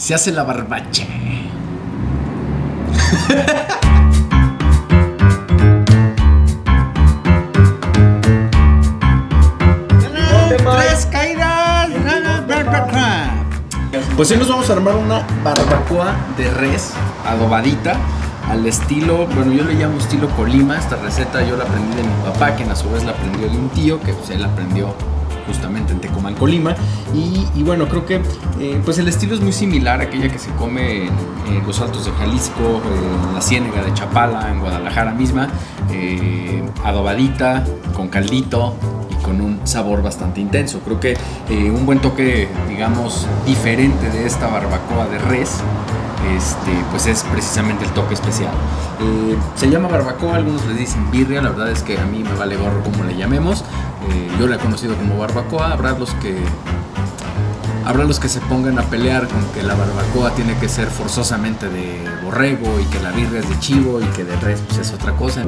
Se hace la barbacha. Tres caídas. Pues hoy nos vamos a armar una barbacoa de res adobadita al estilo, bueno, yo le llamo estilo Colima. Esta receta yo la aprendí de mi papá, que a su vez la aprendió de un tío, que pues él aprendió justamente en Tecomán, Colima. Y bueno, creo que pues el estilo es muy similar a aquella que se come en los Altos de Jalisco, en la Ciénega de Chapala, en Guadalajara misma, adobadita, con caldito y con un sabor bastante intenso. Creo que un buen toque, digamos, diferente de esta barbacoa de res, pues es precisamente el toque especial. Se llama barbacoa, algunos le dicen birria, la verdad es que a mí me vale gorro como le llamemos. Yo la he conocido como barbacoa. Habrá los que se pongan a pelear con que la barbacoa tiene que ser forzosamente de borrego y que la birria es de chivo y que de res pues es otra cosa.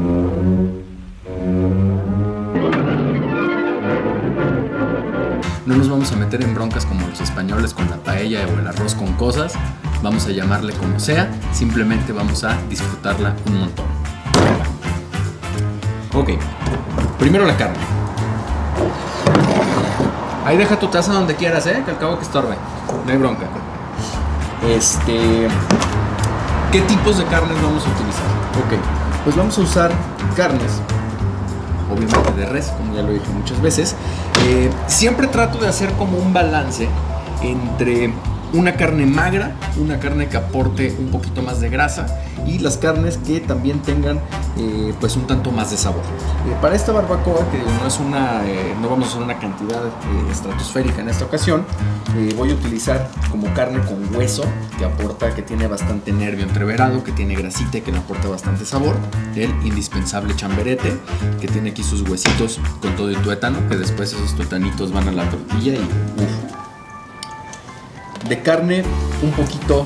No nos vamos a meter en broncas como los españoles con la paella o el arroz con cosas. Vamos a llamarle como sea, simplemente vamos a disfrutarla un montón. Ok, primero la carne. Ahí deja tu taza donde quieras, que al cabo que estorbe. No hay bronca. ¿Qué tipos de carnes vamos a utilizar? Ok, pues vamos a usar carnes, obviamente de res, como ya lo dije muchas veces. Siempre trato de hacer como un balance entre una carne magra, una carne que aporte un poquito más de grasa y las carnes que también tengan pues un tanto más de sabor. Para esta barbacoa, que no es no vamos a hacer una cantidad estratosférica en esta ocasión, voy a utilizar como carne con hueso, que tiene bastante nervio entreverado, que tiene grasita y que le aporta bastante sabor. El indispensable chamberete, que tiene aquí sus huesitos con todo el tuétano, que después esos tuétanitos van a la tortilla y uff. De carne un poquito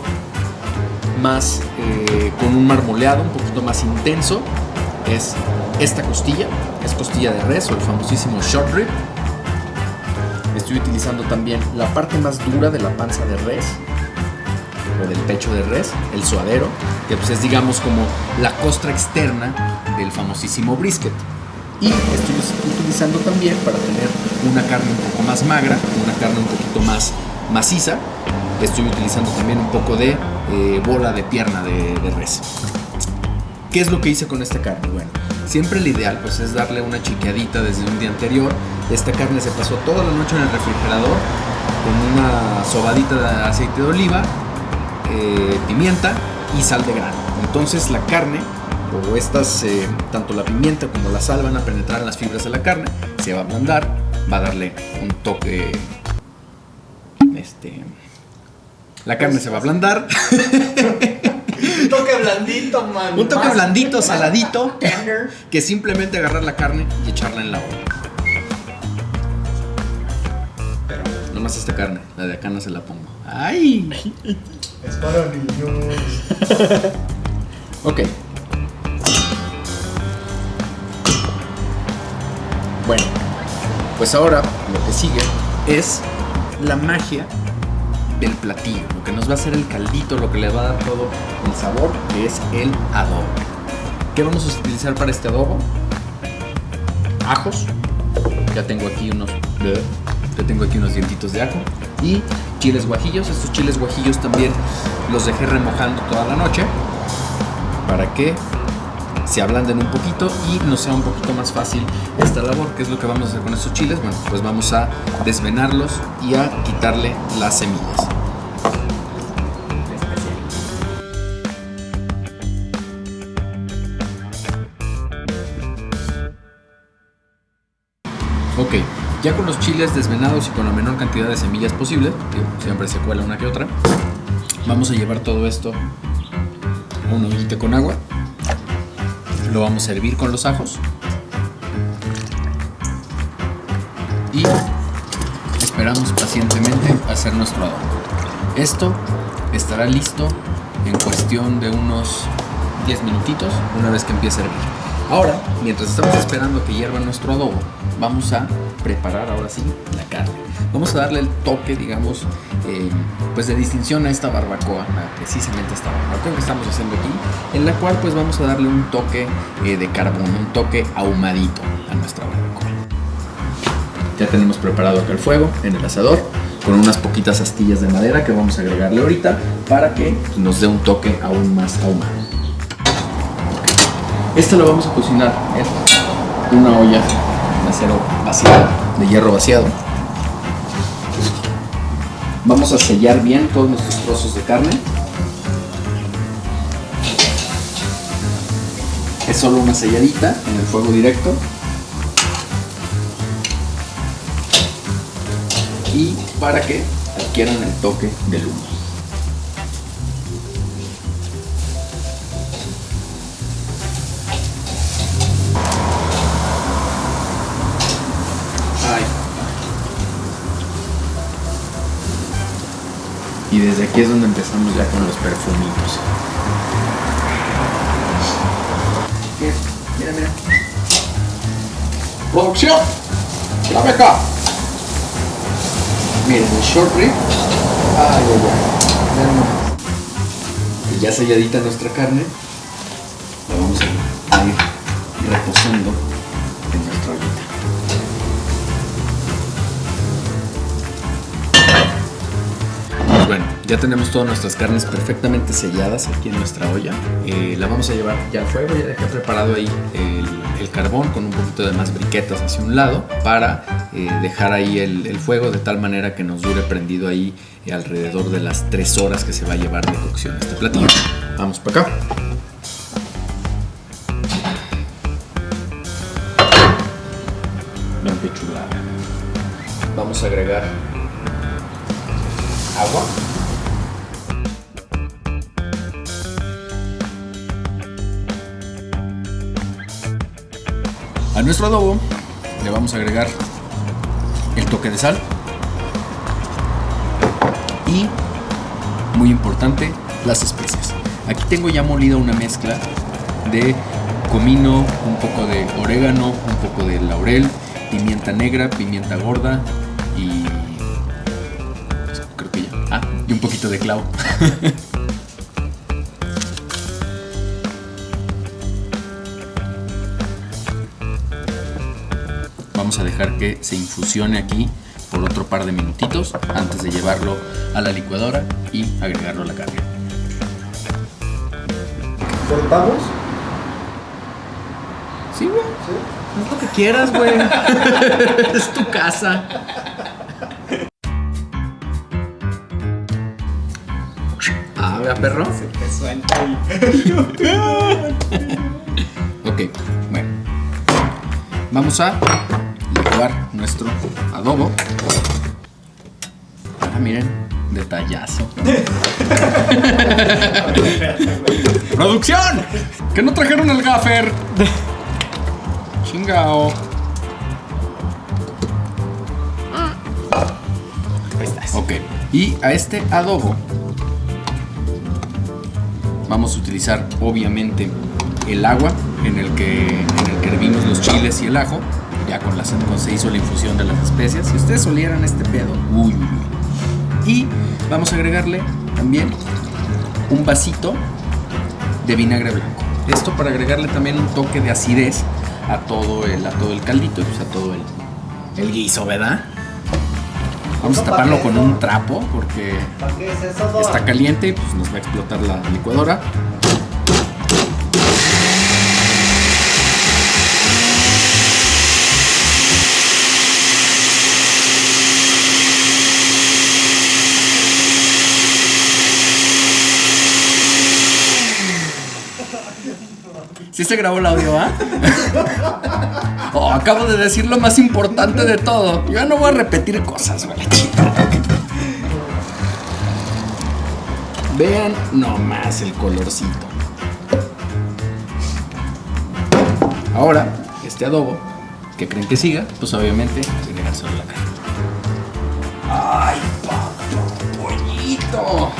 más con un marmoleado un poquito más intenso es esta costilla, es costilla de res o el famosísimo short rib. Estoy utilizando también la parte más dura de la panza de res o del pecho de res, el suadero, que pues es, digamos, como la costra externa del famosísimo brisket. Y estoy utilizando también, para tener una carne un poco más magra, una carne un poquito más maciza, estoy utilizando también un poco de bola de pierna de res. ¿Qué es lo que hice con esta carne? Bueno, siempre el ideal pues es darle una chiqueadita desde un día anterior. Esta carne se pasó toda la noche en el refrigerador con una sobadita de aceite de oliva, pimienta y sal de grano. Entonces la carne, o estas, tanto la pimienta como la sal, van a penetrar en las fibras de la carne, se va a ablandar, va a darle un toque. La carne se va a ablandar. Un toque blandito, man. Un toque blandito, saladito, tender, que simplemente agarrar la carne y echarla en la olla. Pero nomás esta carne, la de acá no se la pongo. ¡Ay! Es para niños. Ok. Bueno, pues ahora lo que sigue es la magia del platillo, lo que nos va a hacer el caldito, lo que le va a dar todo el sabor, que es el adobo. ¿Qué vamos a utilizar para este adobo? Ajos, ya tengo aquí unos dientitos de ajo, y chiles guajillos. Estos chiles guajillos también los dejé remojando toda la noche para que se ablanden un poquito y nos sea un poquito más fácil esta labor. ¿Qué es lo que vamos a hacer con estos chiles? Bueno, pues vamos a desvenarlos y a quitarle las semillas. Ok, ya con los chiles desvenados y con la menor cantidad de semillas posible, siempre se cuela una que otra, vamos a llevar todo esto a una ollita con agua. Lo vamos a hervir con los ajos y esperamos pacientemente a hacer nuestro adobo. Esto estará listo en cuestión de unos 10 minutitos una vez que empiece a hervir. Ahora, mientras estamos esperando que hierva nuestro adobo, vamos a preparar ahora sí la carne. Vamos a darle el toque, digamos, pues de distinción a esta barbacoa, precisamente a esta barbacoa que estamos haciendo aquí, en la cual pues vamos a darle un toque de carbón, un toque ahumadito a nuestra barbacoa. Ya tenemos preparado acá el fuego en el asador, con unas poquitas astillas de madera que vamos a agregarle ahorita para que pues, nos dé un toque aún más ahumado. Esto lo vamos a cocinar en una olla de acero vaciado, de hierro vaciado. Vamos a sellar bien todos nuestros trozos de carne. Es solo una selladita en el fuego directo. Y para que adquieran el toque del humo. Y desde aquí es donde empezamos ya con los perfumitos. Mira, mira. ¡Producción! ¡Dame acá! Miren, el short rib. Ay, ay, ay. Y ya selladita nuestra carne, la vamos a ir reposando en nuestra ollita. Bueno, ya tenemos todas nuestras carnes perfectamente selladas aquí en nuestra olla. La vamos a llevar ya al fuego. Ya dejé preparado ahí el carbón con un poquito de más briquetas hacia un lado para dejar ahí el fuego de tal manera que nos dure prendido ahí alrededor de las 3 horas que se va a llevar de cocción este platillo. Vamos para acá. Vean qué chulada. Vamos a agregar agua. A nuestro adobo le vamos a agregar el toque de sal y, muy importante, las especias. Aquí tengo ya molida una mezcla de comino, un poco de orégano, un poco de laurel, pimienta negra, pimienta gorda y creo que ya. Y un poquito de clavo. Vamos a dejar que se infusione aquí por otro par de minutitos antes de llevarlo a la licuadora y agregarlo a la carne. ¿Cortamos? Sí, güey. ¿Sí? Haz lo que quieras, güey. Es tu casa. Vea, perro. Se te suelta ahí. Ok, bueno. Vamos a licuar nuestro adobo. Miren, detallazo. ¡Producción! ¡Que no trajeron el gaffer! Chingao. Ahí estás. Ok, y a este adobo vamos a utilizar obviamente el agua en el que hervimos los chiles y el ajo. Ya cuando se hizo la infusión de las especias. Si ustedes olieran este pedo, uy, uy, uy. Y vamos a agregarle también un vasito de vinagre blanco. Esto para agregarle también un toque de acidez a todo el caldito, pues a todo el guiso, ¿verdad? Vamos a taparlo con un trapo porque ¿Qué es eso? está caliente y pues nos va a explotar la licuadora. ¿Sí se grabó el audio, ah? Oh, acabo de decir lo más importante de todo. Yo ya no voy a repetir cosas, güey. Vean nomás el colorcito. Ahora, este adobo, ¿qué creen que siga? Pues obviamente agregárselo a la carne. ¡Ay, pollito!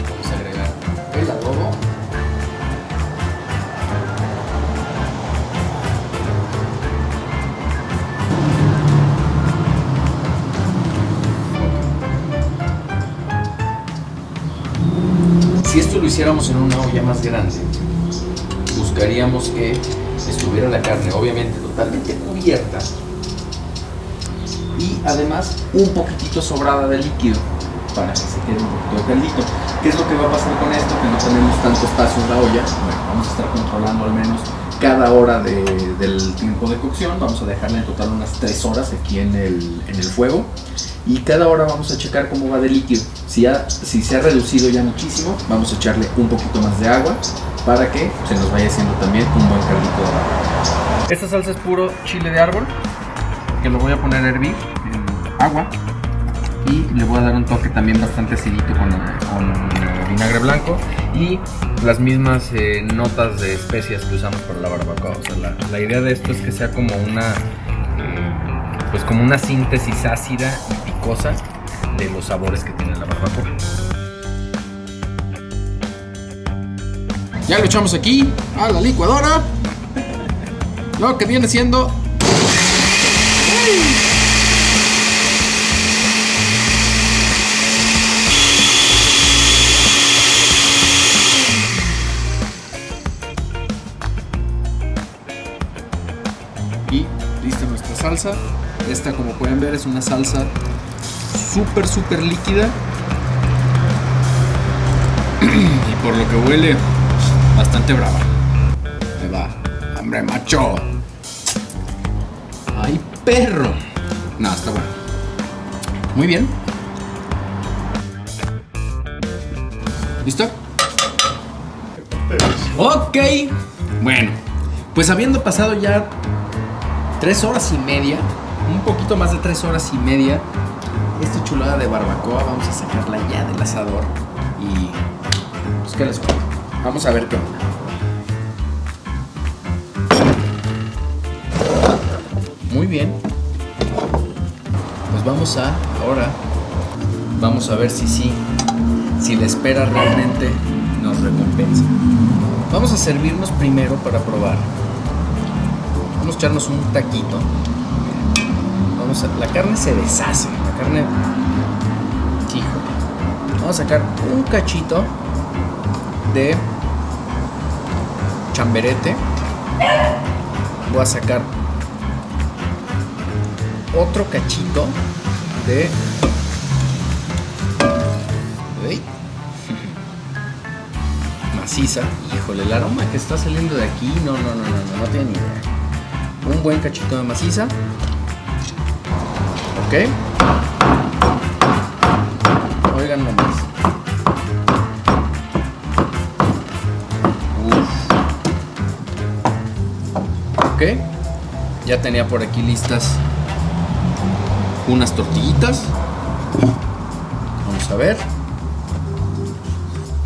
Vamos a agregar el adobo. hiciéramos en una olla más grande, buscaríamos que estuviera la carne obviamente totalmente cubierta y además un poquitito sobrada de líquido para que se quede un poquito de caldito. ¿Qué es lo que va a pasar con esto? Que no tenemos tanto espacio en la olla. Bueno, vamos a estar controlando al menos cada hora del tiempo de cocción. Vamos a dejarla en total unas 3 horas aquí en el fuego. Y cada hora vamos a checar cómo va de líquido. Si se ha reducido ya muchísimo, vamos a echarle un poquito más de agua para que se nos vaya haciendo también un buen caldito de agua. Esta salsa es puro chile de árbol, que lo voy a poner a hervir en agua. Y le voy a dar un toque también bastante acidito con vinagre blanco y las mismas notas de especias que usamos para la barbacoa. O sea, la idea de esto es que sea como como una síntesis ácida y picosa de los sabores que tiene la barbacoa. Ya lo echamos aquí a la licuadora. Lo que viene siendo y lista nuestra salsa. Esta, como pueden ver, es una salsa súper líquida y por lo que huele bastante brava. Me va, hambre macho. Ay, perro. No, está bueno. Muy bien. ¿Listo? Ok. Bueno, pues habiendo pasado ya 3 horas y media, un poquito más de 3 horas y media, esta chulada de barbacoa vamos a sacarla ya del asador y pues qué les cuento. Vamos a ver qué onda. Muy bien. Pues vamos a ver si la espera realmente nos recompensa. Vamos a servirnos primero para probar. Vamos a echarnos un taquito. La carne se deshace. La carne... Híjole. Vamos a sacar un cachito de chamberete. Voy a sacar otro cachito de... maciza. Híjole, el aroma que está saliendo de aquí, no tiene ni idea. Un buen cachito de maciza. Ok. Oigan nomás. Ok. Ya tenía por aquí listas unas tortillitas. Vamos a ver.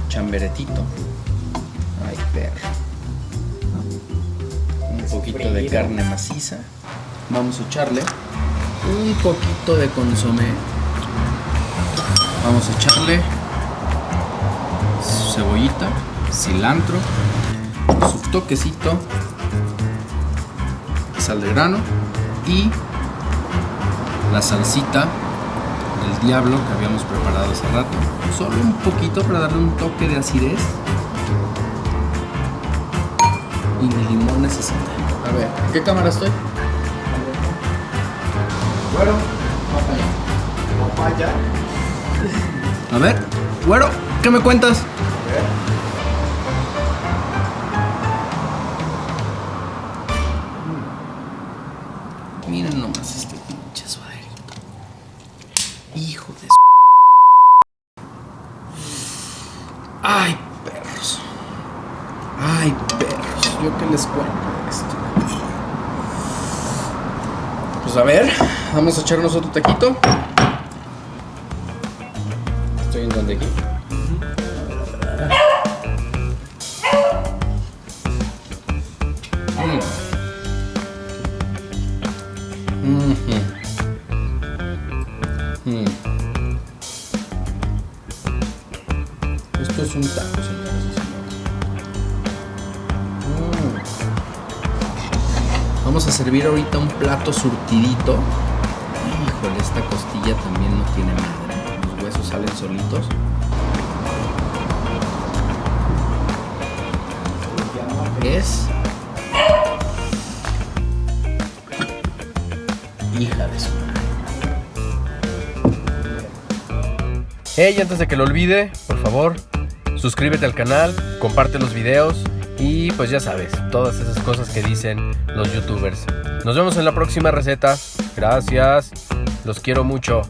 Chamberetito. Ay, perro. Un poquito de carne maciza. Vamos a echarle un poquito de consomé. Vamos a echarle su cebollita, cilantro, su toquecito, sal de grano y la salsita del diablo que habíamos preparado hace rato. Solo un poquito para darle un toque de acidez. Y mi limón necesita. A ver, ¿en qué cámara estoy? Bueno, papaya. A ver, güero, ¿qué me cuentas? Miren nomás este pinche suaderito. Hijo de Ay, perros. Ay, perros. ¿Yo qué les cuento de esto? Pues a ver, vamos a echarnos otro taquito. Estoy en donde aquí. Esto es un taco, señores y señores. Vamos a servir ahorita un plato surtidito. Híjole, esta costilla también no tiene madre. Los huesos salen solitos. es... Hija de su madre. Hey, antes de que lo olvide, por favor, suscríbete al canal, comparte los videos y pues ya sabes, todas esas cosas que dicen los youtubers. Nos vemos en la próxima receta. Gracias, los quiero mucho.